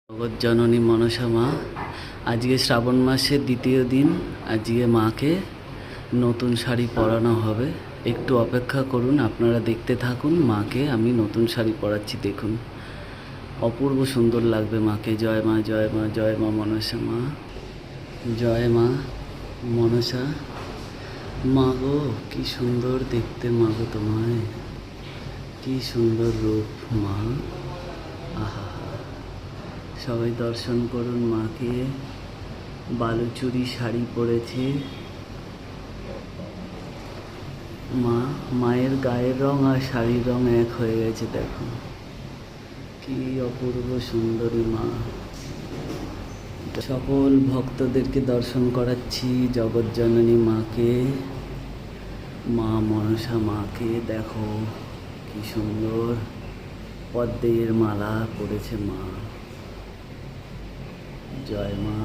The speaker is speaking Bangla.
জগৎজননী মনসা মা, আজকে শ্রাবণ মাসের দ্বিতীয় দিন। আজকে মাকে নতুন শাড়ি পরানো হবে। একটু অপেক্ষা করুন, আপনারা দেখতে থাকুন। মাকে আমি নতুন শাড়ি পরাচ্ছি, দেখুন অপূর্ব সুন্দর লাগবে মাকে। জয় মা, জয় মা, জয় মা মনসা মা, জয় মা মনসা মা গো। কি সুন্দর দেখতে মা গো, তোমায় কি সুন্দর রূপ মা। আহা, সবাই দর্শন করুন মাকে। বালুচুরি শাড়ি পরেছে মা। মায়ের গায়ের রং আর শাড়ির রং এক হয়ে গেছে, দেখো কি অপূর্ব সুন্দরী মা। সকল ভক্তদেরকে দর্শন করাচ্ছি জগৎজননী মাকে, মা মনসা মাকে। দেখো কি সুন্দর পদ্মের মালা পরেছে মা। জয় মা।